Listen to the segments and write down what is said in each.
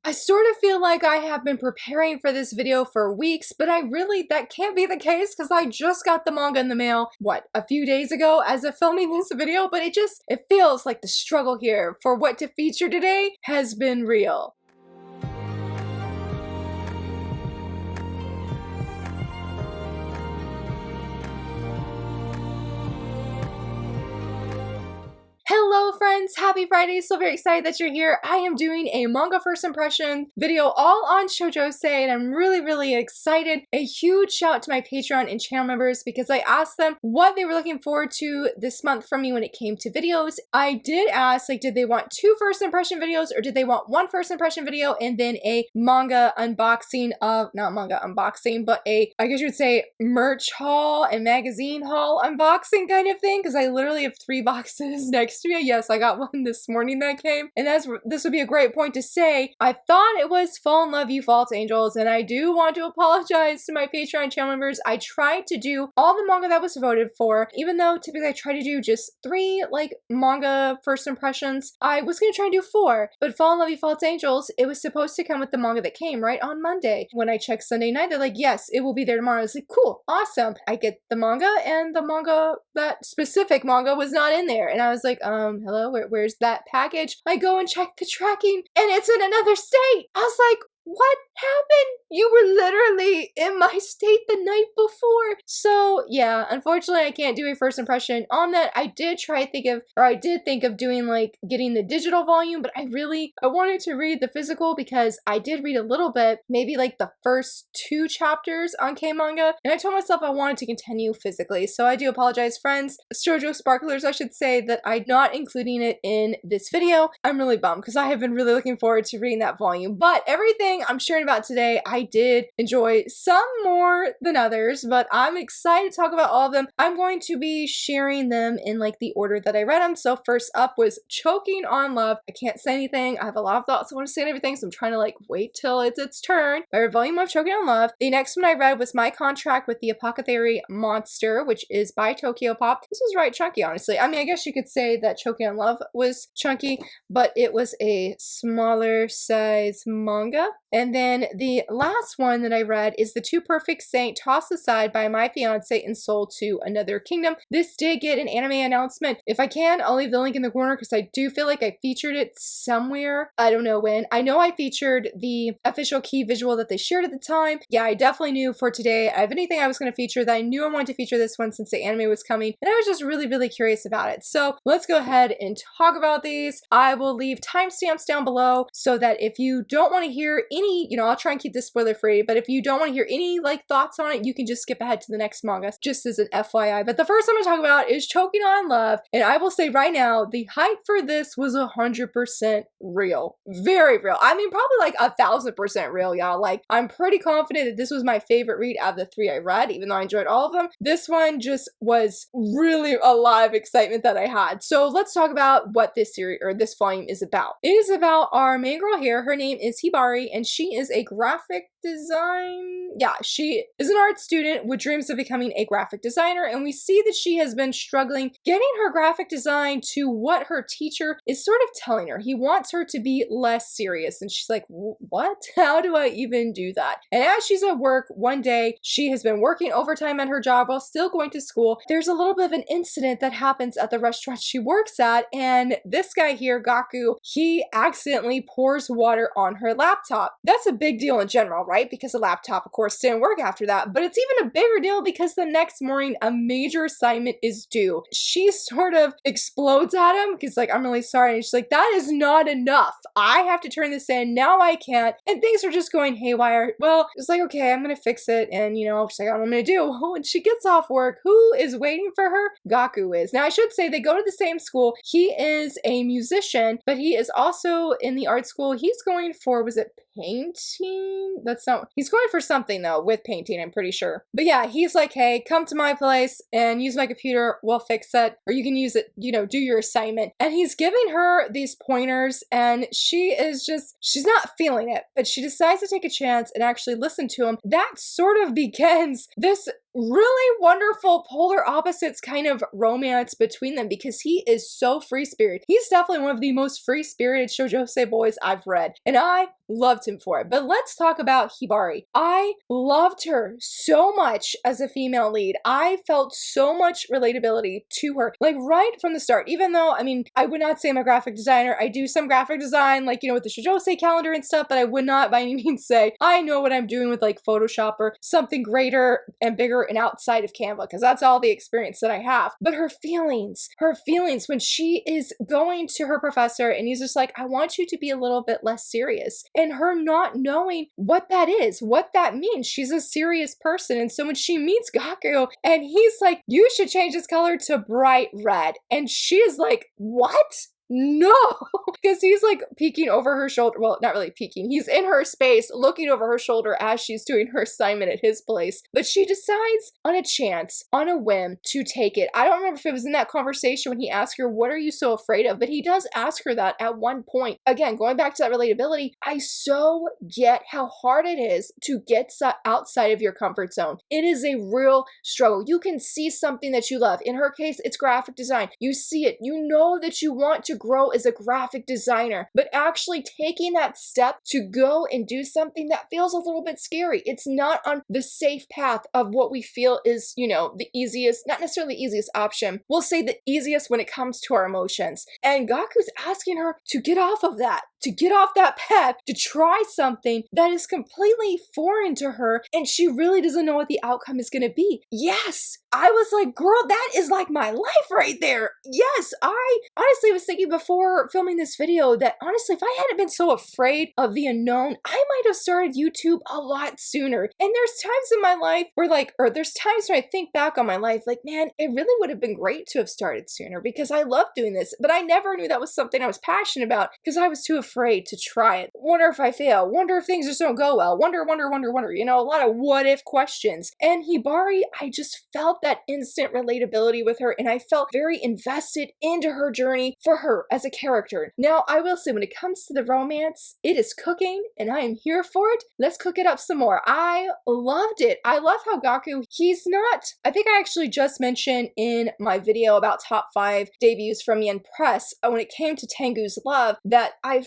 I sort of feel like I have been preparing for this video for weeks, but that can't be the case because I just got the manga in the mail, what, a few days ago as of filming this video, but it feels like the struggle here for what to feature today has been real. Hello friends, happy Friday, so very excited that you're here. I am doing a manga first impression video all on shoujo and I'm really excited. A huge shout out to my Patreon and channel members because I asked them what they were looking forward to this month from me when it came to videos. I did ask, like, did they want 2 first impression videos or did they want 1 first impression video and then a manga unboxing of, not manga unboxing, but I guess you would say merch haul and magazine haul unboxing kind of thing, because I literally have 3 boxes next to me. Yes, I got one this morning that came, and this would be a great point to say I thought it was Fall in Love You False Angels, and I do want to apologize to my Patreon channel members. I tried to do all the manga that was voted for, even though typically I try to do just 3 like manga first impressions. I was gonna try and do 4, but Fall in Love You False Angels, it was supposed to come with the manga that came right on Monday. When I checked Sunday night, they're like, yes, it will be there tomorrow. I was like, cool, awesome. I get the manga, and the manga, that specific manga, was not in there, and I was like, hello, where's that package? I go and check the tracking and it's in another state. I was like, what happened? You were literally in my state the night before. So yeah, unfortunately I can't do a first impression on that. I did think of doing like getting the digital volume, but I wanted to read the physical because I did read a little bit, maybe like the first 2 chapters on K-manga, and I told myself I wanted to continue physically. So I do apologize, friends, shoujo sparklers I should say, that I'm not including it in this video. I'm really bummed because I have been really looking forward to reading that volume, but everything I'm sharing about today, I did enjoy, some more than others, but I'm excited to talk about all of them. I'm going to be sharing them in like the order that I read them. So first up was Choking on Love. I can't say anything. I have a lot of thoughts I want to say and everything, so I'm trying to like wait till it's its turn. I read volume of Choking on Love. The next one I read was My Contract with the Apothecary Monster, which is by Tokyo Pop. This was right chunky, honestly. I mean, I guess you could say that Choking on Love was chunky, but it was a smaller size manga. And then the last one that I read is The Too Perfect Saint, Tossed Aside by My Fiance and Sold to Another Kingdom. This did get an anime announcement. If I can, I'll leave the link in the corner because I do feel like I featured it somewhere. I don't know when. I know I featured the official key visual that they shared at the time. Yeah, I definitely knew for today, if anything I was going to feature, that I knew I wanted to feature this one since the anime was coming. And I was just really curious about it. So let's go ahead and talk about these. I will leave timestamps down below so that if you don't want to hear any, I'll try and keep this spoiler free, but if you don't want to hear any like thoughts on it, you can just skip ahead to the next manga, just as an FYI. But the first one I'm going to talk about is Choking on Love, and I will say right now, the hype for this was 100% real. Very real. I mean, probably like 1000% real, y'all. Like, I'm pretty confident that this was my favorite read out of the 3 I read, even though I enjoyed all of them. This one just was really a lot of excitement that I had. So let's talk about what this series, or this volume, is about. It is about our main girl here. Her name is Hibari, and she is a graphic design. Yeah, she is an art student with dreams of becoming a graphic designer, and we see that she has been struggling getting her graphic design to what her teacher is sort of telling her. He wants her to be less serious, and she's like, what? How do I even do that? And as she's at work one day, she has been working overtime at her job while still going to school. There's a little bit of an incident that happens at the restaurant she works at, and this guy here, Gaku, he accidentally pours water on her laptop. That's a big deal in general, right? Because the laptop, of course, didn't work after that. But it's even a bigger deal because the next morning, a major assignment is due. She sort of explodes at him because, like, I'm really sorry. And she's like, that is not enough. I have to turn this in. Now I can't. And things are just going haywire. Well, it's like, okay, I'm going to fix it. And, she's like, I don't know what I'm going to do. Oh, and she gets off work. Who is waiting for her? Gaku is. Now, I should say they go to the same school. He is a musician, but he is also in the art school. He's going for, was it painting? That's not, he's going for something though with painting, I'm pretty sure. But yeah, he's like, hey, come to my place and use my computer, we'll fix it, or you can use it, do your assignment. And he's giving her these pointers and she's not feeling it, but she decides to take a chance and actually listen to him. That sort of begins this really wonderful polar opposites kind of romance between them because he is so free-spirited. He's definitely one of the most free-spirited shoujo boys I've read, and I loved him for it. But let's talk about Hibari. I loved her so much as a female lead. I felt so much relatability to her, like right from the start, even though, I mean, I would not say I'm a graphic designer. I do some graphic design, like, you know, with the shoujo calendar and stuff, but I would not by any means say I know what I'm doing with like Photoshop or something greater and bigger and outside of Canva, because that's all the experience that I have. But her feelings when she is going to her professor and he's just like, I want you to be a little bit less serious. And her not knowing what that is, what that means. She's a serious person. And so when she meets Gaku and he's like, you should change this color to bright red. And she is like, what? No, because he's like peeking over her shoulder. Well, not really peeking. He's in her space looking over her shoulder as she's doing her assignment at his place. But she decides on a chance, on a whim, to take it. I don't remember if it was in that conversation when he asked her, what are you so afraid of? But he does ask her that at one point. Again, going back to that relatability, I so get how hard it is to get outside of your comfort zone. It is a real struggle. You can see something that you love. In her case, it's graphic design. You see it. You know that you want to grow as a graphic designer, but actually taking that step to go and do something that feels a little bit scary. It's not on the safe path of what we feel is, you know, the easiest, not necessarily the easiest option. We'll say the easiest when it comes to our emotions. And Gaku's asking her to get off of that, to get off that path, to try something that is completely foreign to her, and she really doesn't know what the outcome is going to be. Yes, I was like, girl, that is like my life right there. Yes, I honestly was thinking before filming this video that honestly, if I hadn't been so afraid of the unknown, I might have started YouTube a lot sooner. And there's times in my life where there's times when I think back on my life, like, man, it really would have been great to have started sooner because I love doing this, but I never knew that was something I was passionate about because I was too afraid to try it. Wonder if I fail, wonder if things just don't go well, wonder, you know, a lot of what if questions. And Hibari, I just felt that instant relatability with her and I felt very invested into her journey for her as a character. Now, I will say when it comes to the romance, it is cooking and I am here for it. Let's cook it up some more. I loved it. I love how Gaku, he's not, I think I actually just mentioned in my video about top 5 debuts from Yen Press, when it came to Tengu's love, that I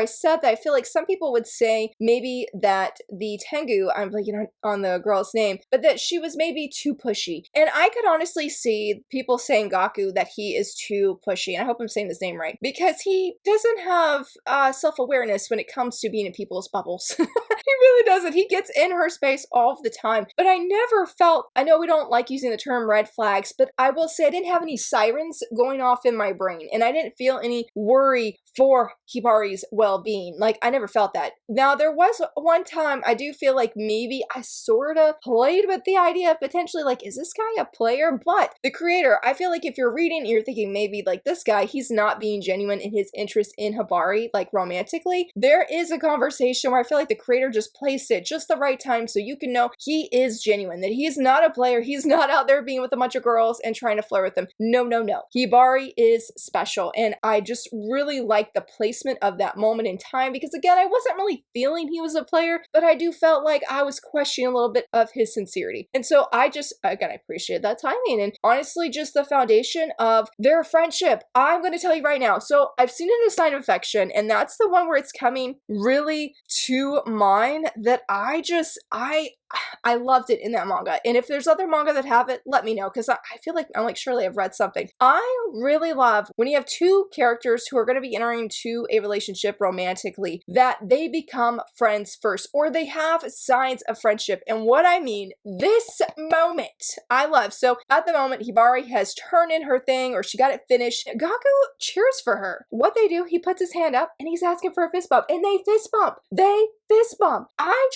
said that I feel like some people would say maybe that the Tengu, I'm blanking on the girl's name, but that she was maybe too pushy. And I could honestly see people saying Gaku that he is too pushy, and I hope I'm saying his name right, because he doesn't have self-awareness when it comes to being in people's bubbles. He really doesn't. He gets in her space all the time. But I never felt, I know we don't like using the term red flags, but I will say I didn't have any sirens going off in my brain, and I didn't feel any worry for Hibari's well-being. Like, I never felt that. Now, there was one time I do feel like maybe I sort of played with the idea of potentially like, is this guy a player? But the creator, I feel like if you're reading and you're thinking maybe like this guy, he's not being genuine in his interest in Hibari, like romantically, there is a conversation where I feel like the creator just placed it just the right time so you can know he is genuine, that he's not a player, he's not out there being with a bunch of girls and trying to flirt with them. No, no, no. Hibari is special, and I just really like the placement of that moment in time because again, I wasn't really feeling he was a player, but I do felt like I was questioning a little bit of his sincerity. And so I just, again, I appreciate that timing and honestly just the foundation of their friendship. I'm going to tell you right now. So I've seen it in A Sign of Affection, and that's the one where it's coming really to mind that I loved it in that manga. And if there's other manga that have it, let me know because I feel like I'm like, surely I've read something. I really love when you have two characters who are going to be entering into a relationship romantically, that they become friends first, or they have signs of friendship. And what I mean, this moment, I love. So at the moment, Hibari has turned in her thing, or she got it finished. Gaku cheers for her. What they do, he puts his hand up and he's asking for a fist bump, and they fist bump. They fist bump. I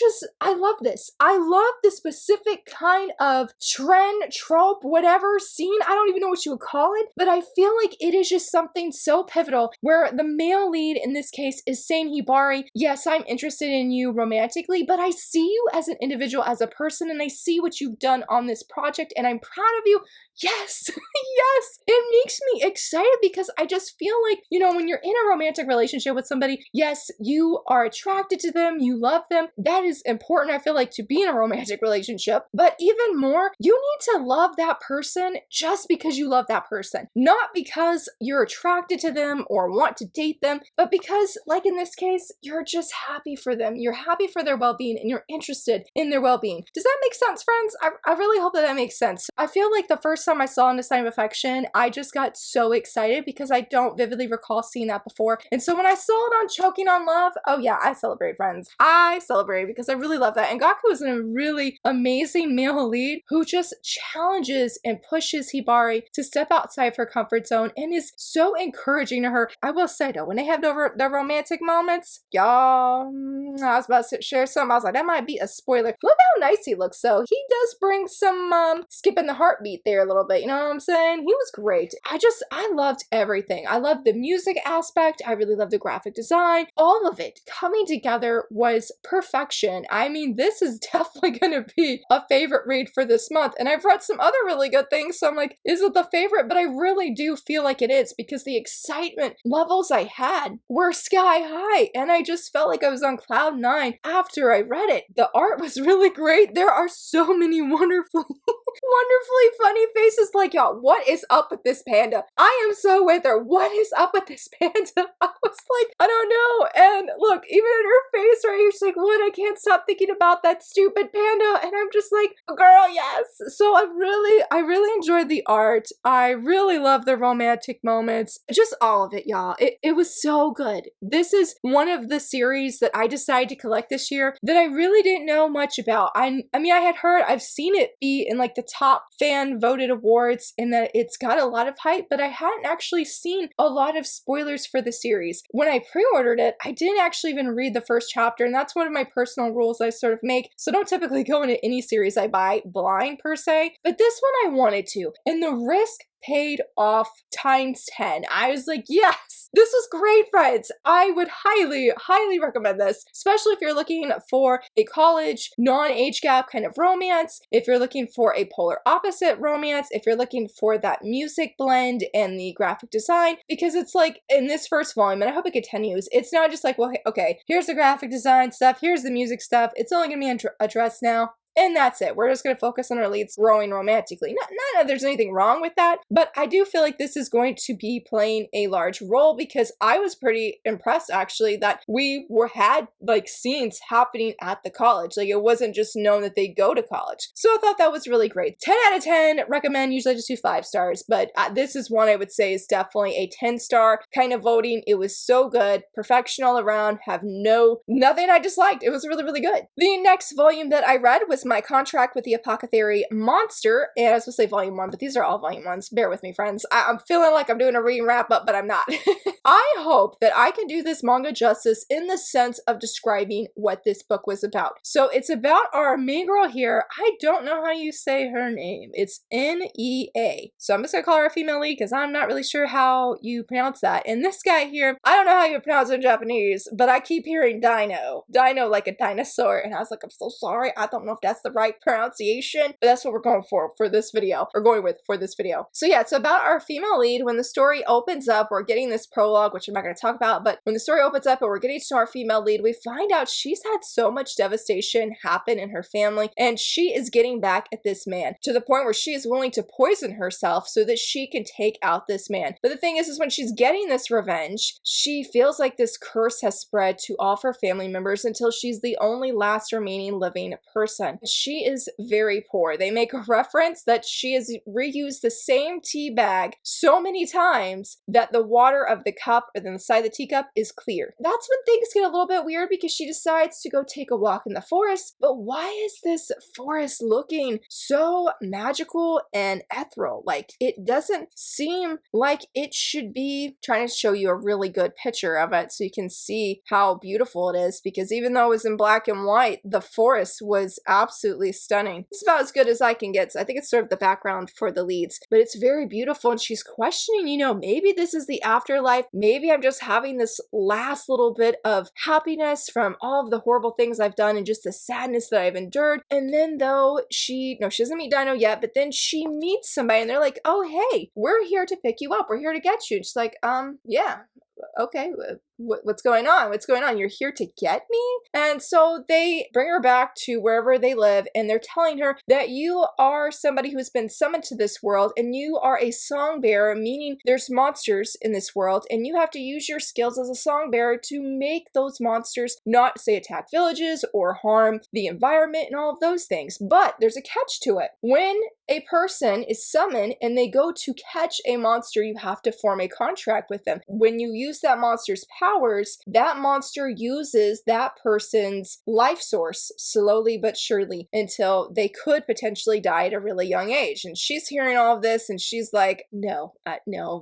love this. I love the specific kind of trend, trope, whatever scene. I don't even know what you would call it, but I feel like it is just something so pivotal where the male lead in this case is saying, Hibari, yes, I'm interested in you romantically, but I see you as an individual, as a person, and I see what you've done on this project, and I'm proud of you. yes, yes, it makes me excited because I just feel like, you know, when you're in a romantic relationship with somebody, yes, you are attracted to them, you love them. That is important, I feel like, to be in a romantic relationship. But even more, you need to love that person just because you love that person. Not because you're attracted to them or want to date them, but because, like in this case, you're just happy for them. You're happy for their well-being and you're interested in their well-being. Does that make sense, friends? I really hope that makes sense. I feel like the first time I saw In a Sign of Affection, I just got so excited because I don't vividly recall seeing that before. And so when I saw it on Choking on Love, oh yeah, I celebrate, friends. I celebrate because I really love that. And Gaku is a really amazing male lead who just challenges and pushes Hibari to step outside of her comfort zone and is so encouraging to her. I will say though, when they have the romantic moments, y'all, I was about to share some. I was like, that might be a spoiler. Look how nice he looks though. He does bring some skipping the heartbeat there a little bit, you know what I'm saying? He was great. I loved everything. I loved the music aspect. I really loved the graphic design. All of it coming together was perfection. I mean, this is definitely gonna be a favorite read for this month. And I've read some other really good things, so I'm like, is it the favorite? But I really do feel like it is because the excitement levels I had were sky high. And I just felt like I was on cloud nine after I read it. The art was really great. There are so many wonderfully funny faces. Like, y'all, what is up with this panda? I am so with her. What is up with this panda? I was like, I don't know. And look, even in her face right here, she's like, what? I can't stop thinking about that stupid panda. And I'm just like, girl, yes. So I really enjoyed the art. I really love the romantic moments. Just all of it, y'all. It was so good. This is one of the series that I decided to collect this year that I really didn't know much about. I mean, I had heard, I've seen it be in like the top fan voted awards and that it's got a lot of hype, but I hadn't actually seen a lot of spoilers for the series. When I pre-ordered it, I didn't actually even read the first chapter, and that's one of my personal rules I sort of make. So don't typically go into any series I buy blind per se, but this one I wanted to, and the risk paid off times 10. I was like, yes, this was great, friends. I would highly recommend this, especially if you're looking for a college, non-age gap kind of romance, if you're looking for a polar opposite romance, if you're looking for that music blend and the graphic design, because it's like in this first volume, and I hope it continues, it's not just like, well, okay, here's the graphic design stuff, here's the music stuff, it's only gonna be addressed now. And that's it. We're just going to focus on our leads growing romantically. Not that there's anything wrong with that, but I do feel like this is going to be playing a large role because I was pretty impressed actually that we had like scenes happening at the college. Like it wasn't just known that they go to college. So I thought that was really great. 10 out of 10, recommend. Usually I just do 5 stars, but this is one I would say is definitely a 10-star kind of voting. It was so good. Perfection all around. Nothing I disliked. It was really good. The next volume that I read was My Contract with the Apothecary Monster, and I was supposed to say volume 1, but these are all volume 1s. Bear with me, friends. I'm feeling like I'm doing a reading wrap up, but I'm not. I hope that I can do this manga justice in the sense of describing what this book was about. So it's about our main girl here. I don't know how you say her name. It's N-E-A. So I'm just gonna call her a female lead because I'm not really sure how you pronounce that. And this guy here, I don't know how you pronounce it in Japanese, but I keep hearing Dino. Dino like a dinosaur. And I was like, I'm so sorry. I don't know if that's the right pronunciation, but that's what we're going for this video, or going with for this video. So yeah, it's about our female lead. When the story opens up, we're getting this prologue, which I'm not going to talk about, but when the story opens up and we're getting to our female lead, we find out she's had so much devastation happen in her family, and she is getting back at this man to the point where she is willing to poison herself so that she can take out this man. But the thing is when she's getting this revenge, she feels like this curse has spread to all of her family members until she's the only last remaining living person. She is very poor. They make a reference that she has reused the same tea bag so many times that the water of the cup or then the side of the teacup is clear. That's when things get a little bit weird because she decides to go take a walk in the forest. But why is this forest looking so magical and ethereal? Like it doesn't seem like it should be. Trying to show you a really good picture of it so you can see how beautiful it is, because even though it was in black and white, the forest was absolutely absolutely stunning. It's about as good as I can get. So I think it's sort of the background for the leads, but it's very beautiful. And she's questioning, you know, maybe this is the afterlife. Maybe I'm just having this last little bit of happiness from all of the horrible things I've done and just the sadness that I've endured. And then though she doesn't meet Dino yet, but then she meets somebody and they're like, oh, hey, we're here to pick you up. We're here to get you. And she's like, yeah, okay, what's going on? What's going on? You're here to get me? And so they bring her back to wherever they live, and they're telling her that you are somebody who's been summoned to this world, and you are a song bearer, meaning there's monsters in this world, and you have to use your skills as a song bearer to make those monsters not, say, attack villages or harm the environment and all of those things. But there's a catch to it. When a person is summoned and they go to catch a monster, you have to form a contract with them. When you use that monster's powers, that monster uses that person's life source slowly but surely until they could potentially die at a really young age. And she's hearing all of this and she's like, no,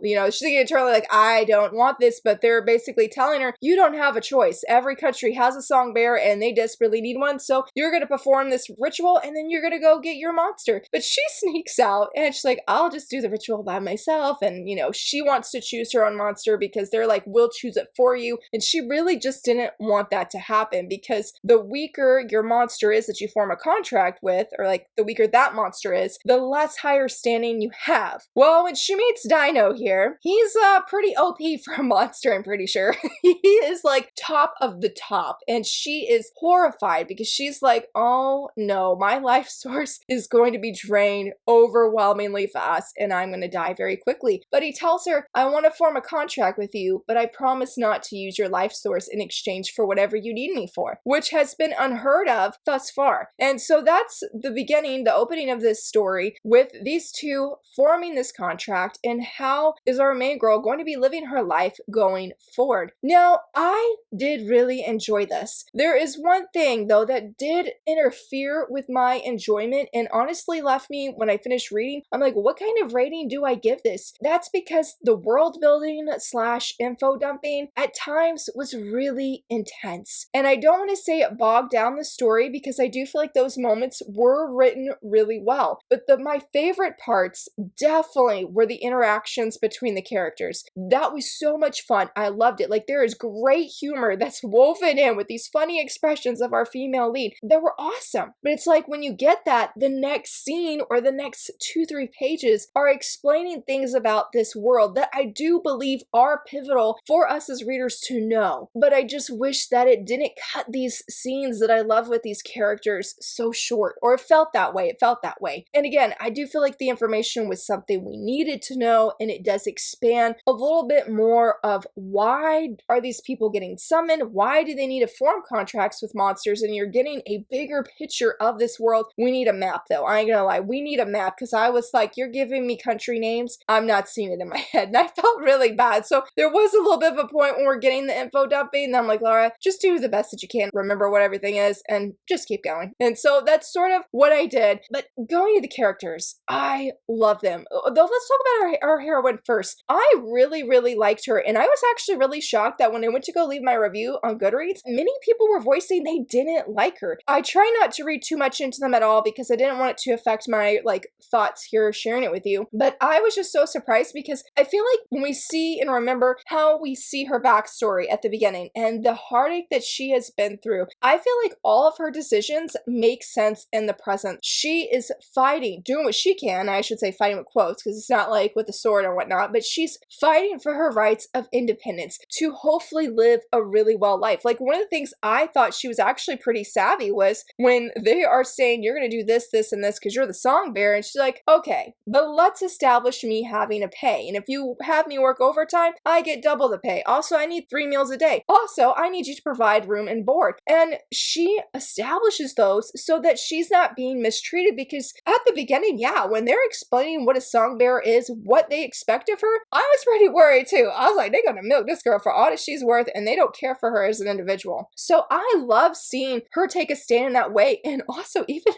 you know, she's thinking internally like, I don't want this, but they're basically telling her, you don't have a choice. Every country has a song bearer and they desperately need one. So you're going to perform this ritual and then you're going to go get your monster. But she sneaks out and she's like, I'll just do the ritual by myself. And, you know, she wants to choose her own monster because they're like, we'll choose it for you. And she really just didn't want that to happen because the weaker your monster is that you form a contract with, or like the weaker that monster is, the less higher standing you have. Well, when she meets Dino here, he's pretty OP for a monster, I'm pretty sure. He is like top of the top. And she is horrified because she's like, oh no, my life source is going to be drained overwhelmingly fast and I'm going to die very quickly. But he tells her, I want to form a contract with you, but I promise not to use your life source in exchange for whatever you need me for, which has been unheard of thus far. And so that's the beginning, the opening of this story with these two forming this contract and how is our main girl going to be living her life going forward. Now, I did really enjoy this. There is one thing though that did interfere with my enjoyment and honestly left me when I finished reading, I'm like, what kind of rating do I give this? That's because the world building / info dumping at times was really intense. And I don't want to say it bogged down the story because I do feel like those moments were written really well. But my favorite parts definitely were the interactions between the characters. That was so much fun. I loved it. Like there is great humor that's woven in with these funny expressions of our female lead that were awesome. But it's like when you get that, the next scene or the next 2-3 pages are explaining things about this world that I do believe are pivotal for us as readers to know. But I just wish that it didn't cut these scenes that I love with these characters so short, or it felt that way. It felt that way. And again, I do feel like the information was something we needed to know, and it does expand a little bit more of why are these people getting summoned? Why do they need to form contracts with monsters? And you're getting a bigger picture of this world. We need a map though. I ain't gonna lie. We need a map because I was like, you're giving me country names. I'm not seeing it in my head. And I felt really bad. So there was a little bit of a point when we're getting the info dumping. And I'm like, Laura, just do the best that you can. Remember what everything is and just keep going. And so that's sort of what I did. But going to the characters, I love them. Though let's talk about our heroine first. I really, really liked her. And I was actually really shocked that when I went to go leave my review on Goodreads, many people were voicing they didn't like her. I try not to read too much into them at all because I didn't want it to affect my thoughts here sharing it with you. But I was just so surprised because I feel like when we see and remember how we see her backstory at the beginning and the heartache that she has been through, I feel like all of her decisions make sense in the present. She is fighting, doing what she can. I should say fighting with quotes because it's not like with a sword or whatnot, but she's fighting for her rights of independence to hopefully live a really well life. Like one of the things I thought she was actually pretty savvy was when they are saying you're going to do this, this, and this because you're the song bearer. And she's like, okay, but let's establish me having a pay. And if you have me work overtime, I get double the pay. Also, I need 3 meals a day. Also, I need you to provide room and board. And she establishes those so that she's not being mistreated because at the beginning, yeah, when they're explaining what a song bearer is, what they expect of her, I was pretty worried too. I was like, they're going to milk this girl for all that she's worth and they don't care for her as an individual. So I love seeing her take a stand in that way. And also even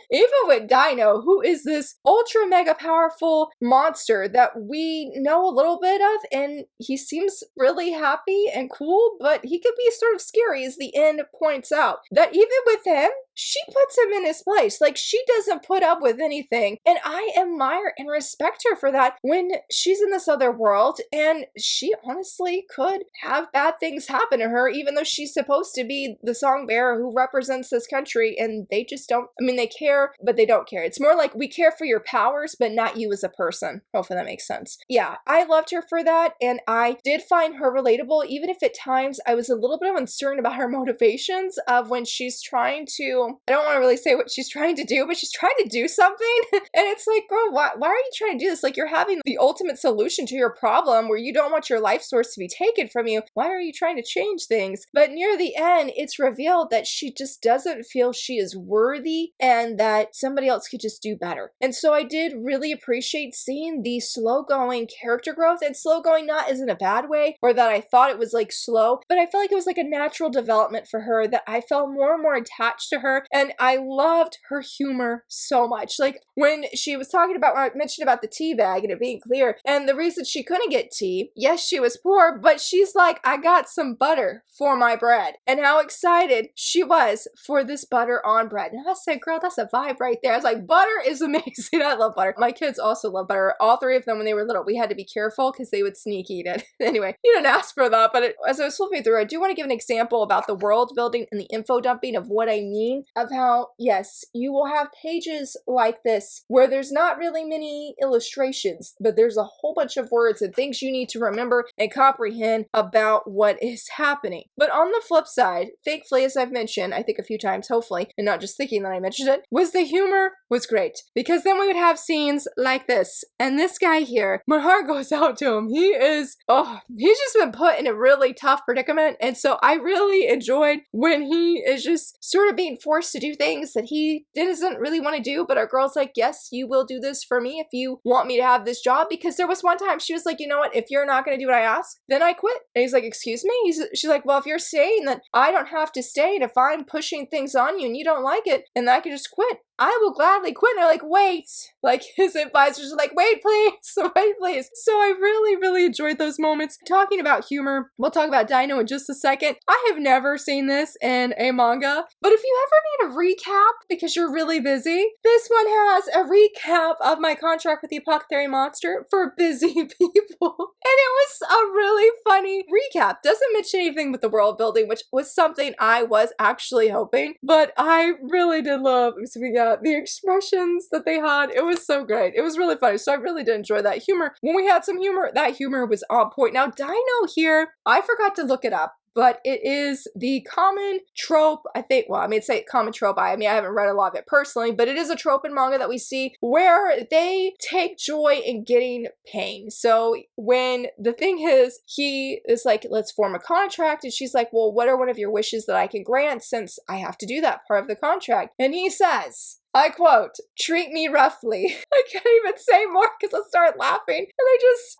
with Dino, who is this ultra mega powerful monster that we know a little bit of, and he seems really happy and cool, but he could be sort of scary as the end points out. That even with him, she puts him in his place. Like, she doesn't put up with anything. And I admire and respect her for that when she's in this other world, and she honestly could have bad things happen to her, even though she's supposed to be the song bearer who represents this country, and they just don't, I mean, they care, but they don't care. It's more like, we care for your powers, but not you as a person. Hopefully that makes sense. Yeah, I loved her for that, and I did find her relatable, even if at times I was a little bit uncertain about her motivations of when she's trying to, I don't want to really say what she's trying to do, but she's trying to do something. And it's like, girl, why are you trying to do this? Like, you're having the ultimate solution to your problem where you don't want your life source to be taken from you. Why are you trying to change things? But near the end, it's revealed that she just doesn't feel she is worthy and that somebody else could just do better. And so I did really appreciate seeing the slow going character growth, and slow going not as in a bad way or that I thought it was like slow, but I felt like it was like a natural development for her, that I felt more and more attached to her, and I loved her humor so much. Like, when she was talking about, when I mentioned about the tea bag and it being clear, and the reason she couldn't get tea, yes, she was poor, but she's like, I got some butter for my bread, and how excited she was for this butter on bread. And I said, girl, that's a vibe right there. I was like, butter is amazing. I love butter. My kids also love butter. All three of them, when they were little, we had to be careful because they would sneak eat it. Anyway, you didn't ask for that, but as I was flipping through, I do want to give an example about the world building and the info dumping of what I mean, of how, yes, you will have pages like this where there's not really many illustrations, but there's a whole bunch of words and things you need to remember and comprehend about what is happening. But on the flip side, thankfully, as I've mentioned, I think a few times, hopefully, and not just thinking that I mentioned it, was the humor was great. Because then we would have scenes like this, and this guy here, my heart goes out to him. He is, oh, he's just been put in a really tough predicament, and so I really enjoyed when he is just sort of being forced to do things that he doesn't really want to do, but our girl's like, yes, you will do this for me if you want me to have this job. Because there was one time she was like, you know what, if you're not going to do what I ask, then I quit. And he's like, excuse me? She's like, well, if you're saying that I don't have to stay, and if I'm pushing things on you and you don't like it, and I can just quit, I will gladly quit. And they're like, wait, like his advisors are like, wait, please, wait, please. So I really, really enjoyed those moments. Talking about humor, we'll talk about Dino in just a second. I have never seen this in a manga, but if you ever need a recap because you're really busy, this one has a recap of my contract with the Apothecary Monster for busy people. And it was a really funny recap. Doesn't mention anything with the world building, which was something I was actually hoping, but I really did love, so we got the expressions that they had. It was so great. It was really funny. So I really did enjoy that humor. When we had some humor, that humor was on point. Now, Dino here, I forgot to look it up, but it is the common trope, I think, well, I mean, say common trope, I mean, I haven't read a lot of it personally, but it is a trope in manga that we see where they take joy in getting pain. So when the thing is, he is like, let's form a contract, and she's like, well, what are one of your wishes that I can grant since I have to do that part of the contract? And he says, I quote, treat me roughly. I can't even say more because I started laughing. And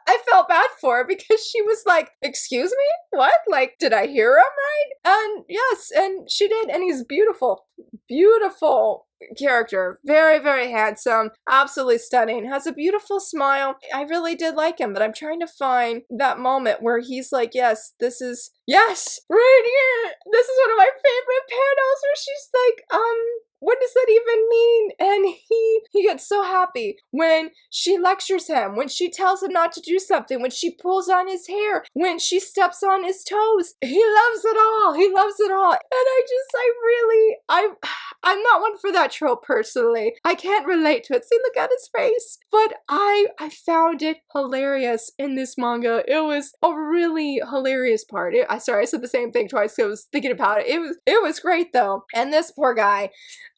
I felt bad for her because she was like, excuse me? What? Like, did I hear him right? And yes, and she did. And he's beautiful. Beautiful character. Very, very handsome. Absolutely stunning. Has a beautiful smile. I really did like him, but I'm trying to find that moment where he's like, yes, this is, yes, right here. This is one of my favorite panels where she's like, what does that even mean? And he gets so happy when she lectures him, when she tells him not to do something, when she pulls on his hair, when she steps on his toes. He loves it all. He loves it all. And I'm not one for that trope personally. I can't relate to it. See, look at his face. But I found it hilarious in this manga. It was a really hilarious part. Sorry, I said the same thing twice because I was thinking about it. It was great though. And this poor guy,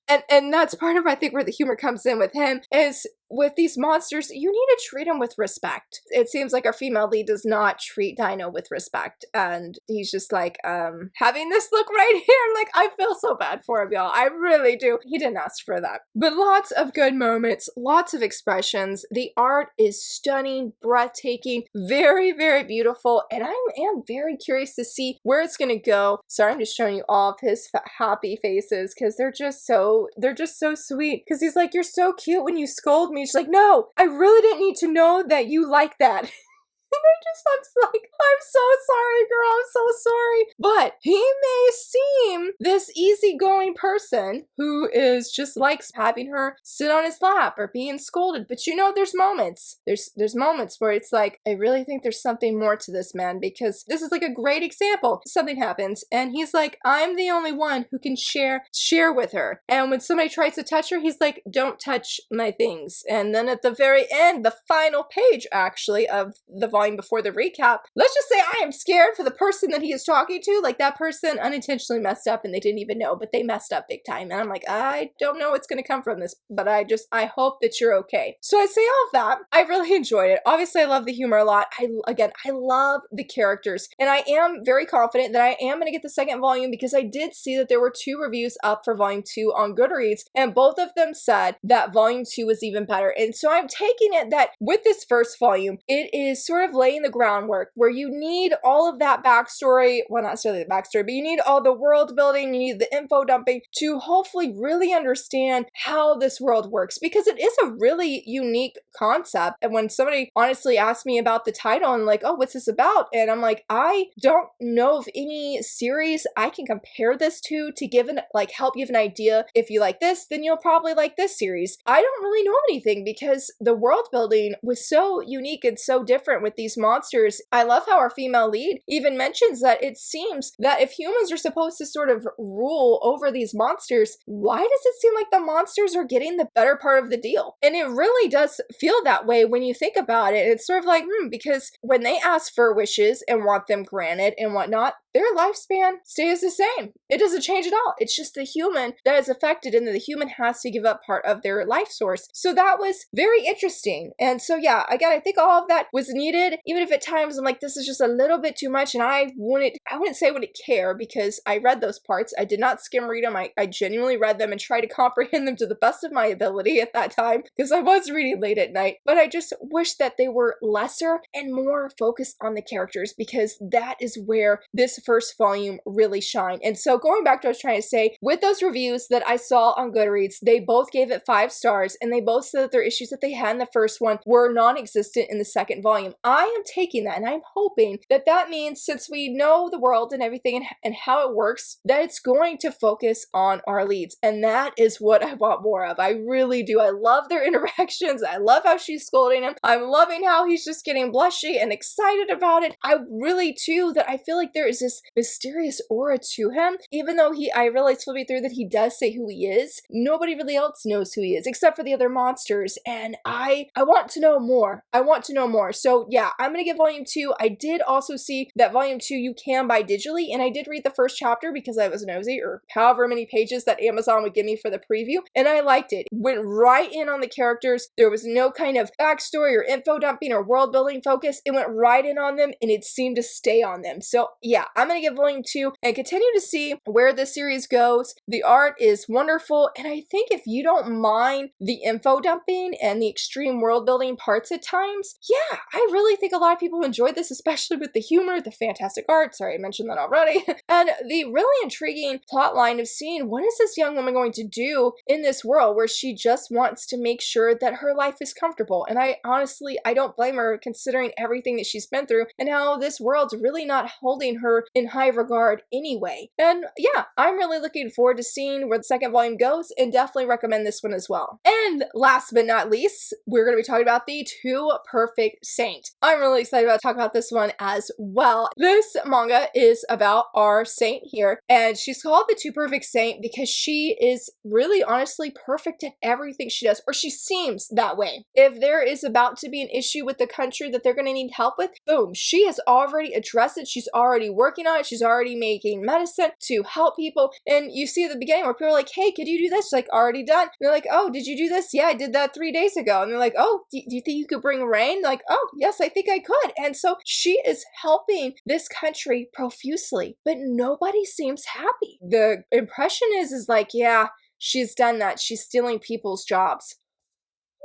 and that's part of, I think, where the humor comes in with him, is with these monsters, you need to treat them with respect. It seems like our female lead does not treat Dino with respect, and he's just like, having this look right here, like, I feel so bad for him, y'all. I really do. He didn't ask for that. But lots of good moments, lots of expressions. The art is stunning, breathtaking, very, very beautiful, and I am very curious to see where it's gonna go. Sorry, I'm just showing you all of his happy faces, because they're just so sweet. Because he's like, you're so cute when you scold me. She's like, no, I really didn't need to know that you like that. I'm like, I'm so sorry, girl. I'm so sorry. But he may seem this easygoing person who is just likes having her sit on his lap or being scolded. But you know, there's moments. There's moments where it's like, I really think there's something more to this man, because this is like a great example. Something happens and he's like, I'm the only one who can share with her. And when somebody tries to touch her, he's like, don't touch my things. And then at the very end, the final page actually of the volume before the recap, let's just say I am scared for the person that he is talking to. Like, that person unintentionally messed up and they didn't even know, but they messed up big time. And I'm like, I don't know what's going to come from this, but I hope that you're okay. So I say all of that. I really enjoyed it. Obviously, I love the humor a lot. I love the characters, and I am very confident that I am going to get the second volume, because I did see that there were 2 reviews up for volume 2 on Goodreads, and both of them said that volume 2 was even better. And so I'm taking it that with this first volume, it is sort of laying the groundwork where you need all of that backstory, well, not necessarily the backstory, but you need all the world building, you need the info dumping to hopefully really understand how this world works, because it is a really unique concept. And when somebody honestly asked me about the title and like, oh, what's this about? And I'm like, I don't know of any series I can compare this to give an, like, help give an idea. If you like this, then you'll probably like this series. I don't really know anything, because the world building was so unique and so different with these monsters. I love how our female lead even mentions that it seems that if humans are supposed to sort of rule over these monsters, why does it seem like the monsters are getting the better part of the deal? And it really does feel that way when you think about it. It's sort of like, because when they ask for wishes and want them granted and whatnot, their lifespan stays the same. It doesn't change at all. It's just the human that is affected, and that the human has to give up part of their life source. So that was very interesting. And so yeah, again, I think all of that was needed, even if at times I'm like, this is just a little bit too much, and I wouldn't say I wouldn't care, because I read those parts. I did not skim read them. I genuinely read them and tried to comprehend them to the best of my ability at that time, because I was reading late at night. But I just wish that they were lesser and more focused on the characters, because that is where this first volume really shined. And so going back to what I was trying to say, with those reviews that I saw on Goodreads, they both gave it 5 stars, and they both said that their issues that they had in the first one were non-existent in the second volume. I am taking that, and I'm hoping that that means, since we know the world and everything and how it works, that it's going to focus on our leads. And that is what I want more of. I really do. I love their interactions. I love how she's scolding him. I'm loving how he's just getting blushy and excited about it. I really too, that I feel like there is this mysterious aura to him, even though I realized flipping through that he does say who he is. Nobody really else knows who he is except for the other monsters, and I want to know more. I want to know more. So yeah, I'm gonna get volume 2. I did also see that volume 2 you can buy digitally, and I did read the first chapter because I was nosy, or however many pages that Amazon would give me for the preview, and I liked it. Went right in on the characters. There was no kind of backstory or info dumping or world building focus. It went right in on them, and it seemed to stay on them. So yeah, I'm gonna get volume 2 and continue to see where this series goes. The art is wonderful, and I think if you don't mind the info dumping and the extreme world building parts at times, yeah, I really think a lot of people enjoy this, especially with the humor, the fantastic art, sorry I mentioned that already, and the really intriguing plot line of seeing what is this young woman going to do in this world where she just wants to make sure that her life is comfortable. And I honestly, I don't blame her, considering everything that she's been through and how this world's really not holding her in high regard anyway. And yeah, I'm really looking forward to seeing where the second volume goes, and definitely recommend this one as well. And last but not least, we're going to be talking about the Two Perfect Saint. I'm really excited about talking about this one as well. This manga is about our saint here, and she's called the Two Perfect Saint because she is really honestly perfect at everything she does, or she seems that way. If there is about to be an issue with the country that they're going to need help with, boom, she has already addressed it. She's already working on it. She's already making medicine to help people. And you see at the beginning where people are like, hey, could you do this? She's like, already done. And they're like, oh, did you do this? Yeah, I did that 3 days ago. And they're like, oh, do you think you could bring rain? They're like, oh, yes, I think I could. And so she is helping this country profusely, but nobody seems happy. The impression is like, yeah, she's done that. She's stealing people's jobs.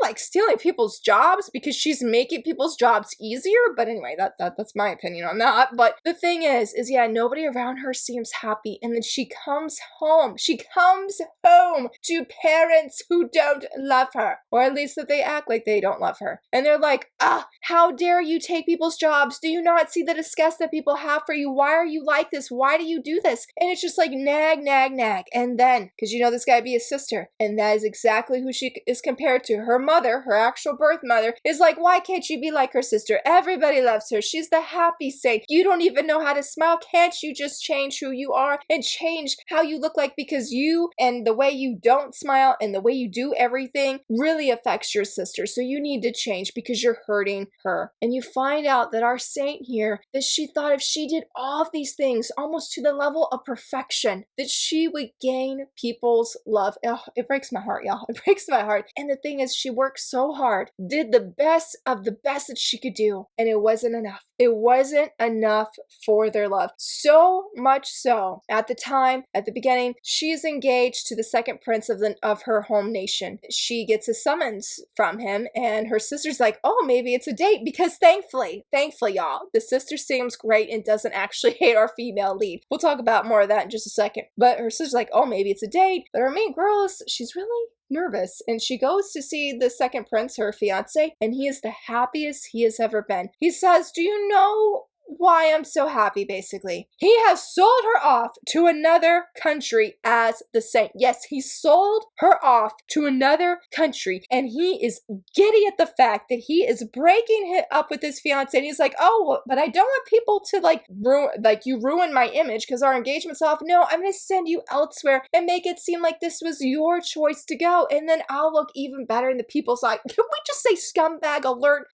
like stealing people's jobs because she's making people's jobs easier. But anyway, that's my opinion on that. But the thing is yeah, nobody around her seems happy. And then she comes home. She comes home to parents who don't love her, or at least that they act like they don't love her. And they're like, how dare you take people's jobs? Do you not see the disgust that people have for you? Why are you like this? Why do you do this? And it's just like nag, nag, nag. And then, because you know this guy be his sister, and that is exactly who she is compared to. Her mother, her actual birth mother, is like, why can't you be like her sister? Everybody loves her. She's the happy saint. You don't even know how to smile. Can't you just change who you are and change how you look like? Because you and the way you don't smile and the way you do everything really affects your sister. So you need to change because you're hurting her. And you find out that our saint here, that she thought if she did all of these things almost to the level of perfection, that she would gain people's love. Oh, it breaks my heart, y'all. It breaks my heart. And the thing is, she worked so hard, did the best of the best that she could do, and it wasn't enough. It wasn't enough for their love. So much so, at the time, at the beginning, she's engaged to the second prince of her home nation. She gets a summons from him, and her sister's like, oh, maybe it's a date, because thankfully, y'all, the sister seems great and doesn't actually hate our female lead. We'll talk about more of that in just a second. But her sister's like, oh, maybe it's a date. But her main girl she's really nervous, and she goes to see the second prince, her fiance, and he is the happiest he has ever been. He says, do you know why I'm so happy? Basically, he has sold her off to another country as the saint. Yes, he sold her off to another country, and he is giddy at the fact that he is breaking up with his fiance. And he's like, oh, but I don't want people to ruin my image because our engagement's off. No, I'm gonna send you elsewhere and make it seem like this was your choice to go, and then I'll look even better in the people's eye. Can we just say scumbag alert?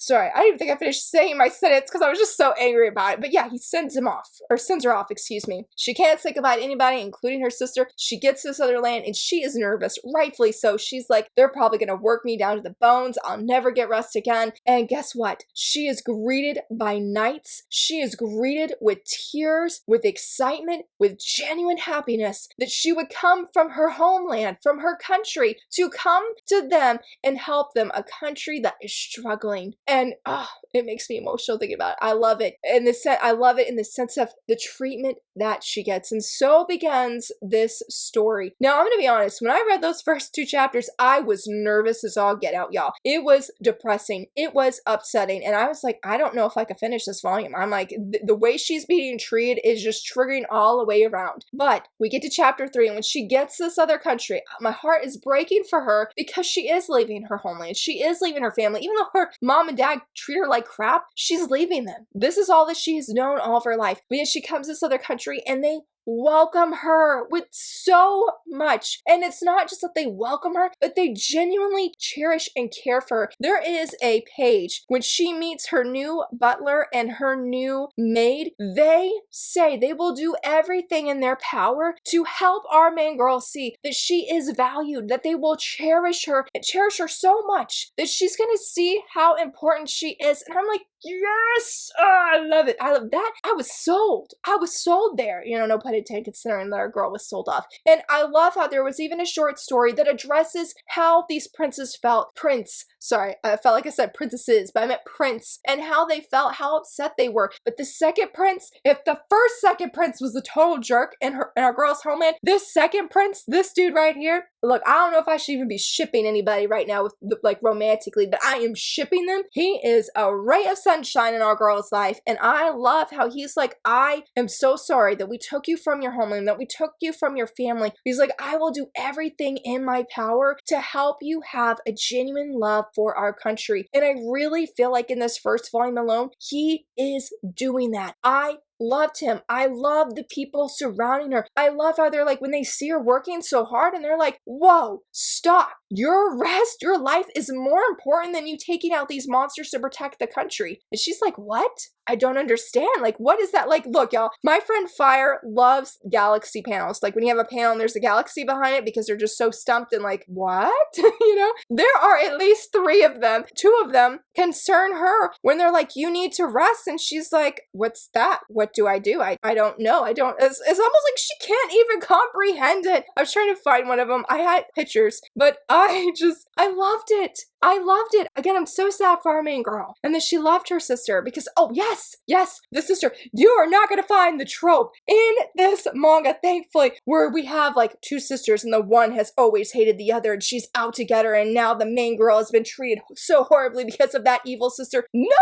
Sorry, I didn't even think I finished saying my sentence because I was just so angry about it. But yeah, he sends her off, excuse me. She can't say goodbye to anybody, including her sister. She gets to this other land and she is nervous, rightfully so. She's like, they're probably gonna work me down to the bones. I'll never get rest again. And guess what? She is greeted by knights. She is greeted with tears, with excitement, with genuine happiness that she would come from her homeland, from her country, to come to them and help them, a country that is struggling. And it makes me emotional thinking about it. I love it. I love it in the sense of the treatment that she gets. And so begins this story. Now, I'm gonna be honest, when I read those first 2 chapters, I was nervous as all get out, y'all. It was depressing. It was upsetting. And I was like, I don't know if I could finish this volume. I'm like, the way she's being treated is just triggering all the way around. But we get to chapter 3, and when she gets to this other country, my heart is breaking for her because she is leaving her homeland. She is leaving her family. Even though her mom and dad treat her like crap, she's leaving them. This is all that she has known all of her life. But yet she comes to this other country and they welcome her with so much. And it's not just that they welcome her, but they genuinely cherish and care for her. There is a page when she meets her new butler and her new maid. They say they will do everything in their power to help our main girl see that she is valued, that they will cherish her and cherish her so much that she's gonna see how important she is. And I'm like, yes, I love it. I love that. I was sold there, no pun intended, considering that our girl was sold off. And I love how there was even a short story that addresses how these princes felt. Sorry, I felt like I said princesses, but I meant prince, and how they felt, how upset they were. But the second prince, if the first second prince was a total jerk in our girl's homeland, this second prince, this dude right here, look, I don't know if I should even be shipping anybody right now with romantically, but I am shipping them. He is a ray of sunshine in our girl's life, and I love how he's like, I am so sorry that we took you from your homeland, that we took you from your family. He's like, I will do everything in my power to help you have a genuine love for our country. And I really feel like in this first volume alone, he is doing that. I loved him. I love the people surrounding her. I love how they're like, when they see her working so hard and they're like, whoa, stop. Your rest, your life is more important than you taking out these monsters to protect the country. And she's like, what? I don't understand. Like, what is that? Like, look, y'all, my friend Fire loves galaxy panels. Like when you have a panel and there's a galaxy behind it because they're just so stumped and like, what? There are at least 3 of them. 2 of them concern her when they're like, you need to rest. And she's like, what's that? What what do? I don't know. It's almost like she can't even comprehend it. I was trying to find one of them. I had pictures, but I loved it. I loved it. Again, I'm so sad for our main girl. And then she loved her sister because, oh yes, the sister. You are not going to find the trope in this manga, thankfully, where we have like two sisters and the one has always hated the other and she's out to get her and now the main girl has been treated so horribly because of that evil sister. No.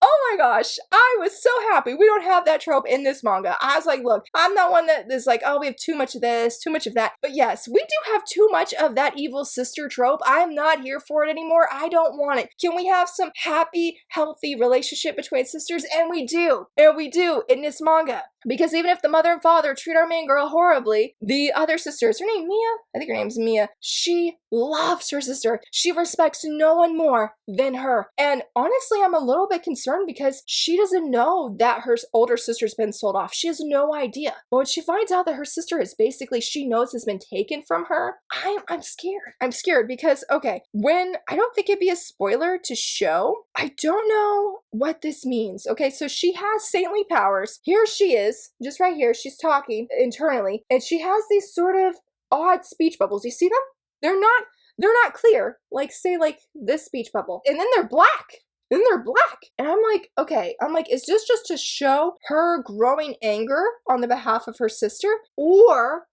Oh my gosh. I was so happy we don't have that trope in this manga. I was like, look, I'm not one that is like, oh, we have too much of this, too much of that. But yes, we do have too much of that evil sister trope. I'm not here for it anymore. I don't want it. Can we have some happy, healthy relationship between sisters? And we do. And we do in this manga. Because even if the mother and father treat our main girl horribly, the other sister, is her name Mia? I think her name's Mia. She loves her sister. She respects no one more than her. And honestly, I'm a little bit concerned because she doesn't know that her older sister's been sold off. She has no idea. But when she finds out that her sister is basically, she knows has been taken from her, I'm scared. I'm scared because, okay, I don't think it'd be a spoiler to show, I don't know what this means. Okay, so she has saintly powers. Here she is. Just right here, she's talking internally, and she has these sort of odd speech bubbles. You see them? They're not clear, like say like this speech bubble. And then they're black. And I'm like, okay, is this just to show her growing anger on the behalf of her sister? Or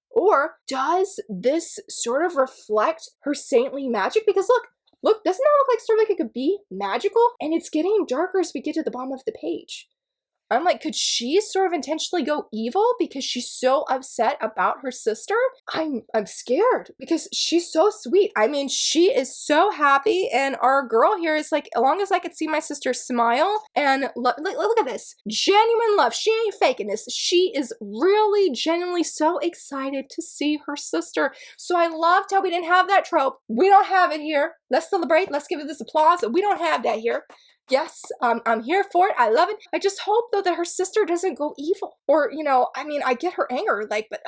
does this sort of reflect her saintly magic? Because look, doesn't that look like sort of like it could be magical? And it's getting darker as we get to the bottom of the page. I'm like, could she sort of intentionally go evil because she's so upset about her sister? I'm scared because she's so sweet. I mean, she is so happy, and our girl here is like, as long as I could see my sister smile and look at this. Genuine love. She ain't faking this. She is really genuinely so excited to see her sister. So I loved how we didn't have that trope. We don't have it here. Let's celebrate. Let's give it this applause. We don't have that here. Yes, I'm here for it. I love it. I just hope, though, that her sister doesn't go evil. Or, you know, I mean, I get her anger, like, but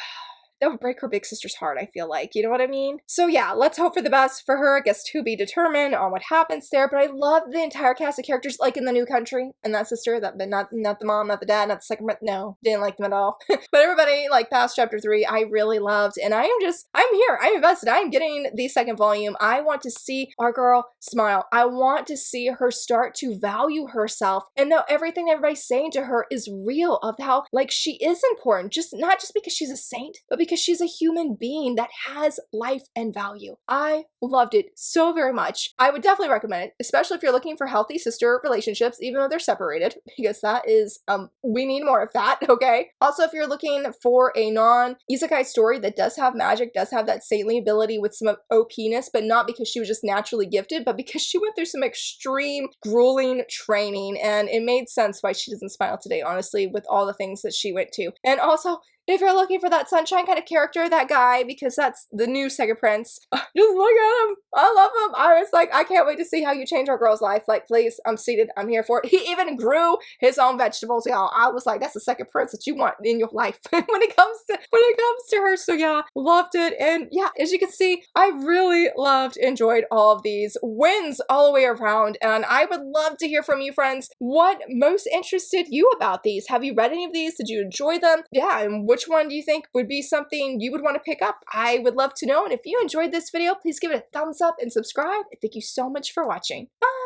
that would break her big sister's heart, I feel like. You know what I mean? So yeah, let's hope for the best for her. I guess to be determined on what happens there. But I love the entire cast of characters, like in the new country. And that sister, but not the mom, not the dad, not the second, no, didn't like them at all. But everybody, like past chapter 3, I really loved. And I'm here. I'm invested. I'm getting the second volume. I want to see our girl smile. I want to see her start to value herself. And know everything everybody's saying to her is real, of how, like, she is important. Not just because she's a saint, but because she's a human being that has life and value. I loved it so very much. I would definitely recommend it, especially if you're looking for healthy sister relationships, even though they're separated, because that is, we need more of that, okay? Also, if you're looking for a non-isekai story that does have magic, does have that saintly ability with some OP-ness, but not because she was just naturally gifted, but because she went through some extreme, grueling training, and it made sense why she doesn't smile today, honestly, with all the things that she went to. And also, if you're looking for that sunshine kind of character, that guy, because that's the new second prince, just look at him. I love him. I was like, I can't wait to see how you change our girl's life. Like, please, I'm seated. I'm here for it. He even grew his own vegetables, y'all. I was like, that's the second prince that you want in your life when it comes to her. So yeah, loved it. And yeah, as you can see, I really enjoyed all of these wins all the way around. And I would love to hear from you, friends. What most interested you about these? Have you read any of these? Did you enjoy them? Yeah, and which one do you think would be something you would want to pick up? I would love to know. And if you enjoyed this video, please give it a thumbs up and subscribe. Thank you so much for watching. Bye!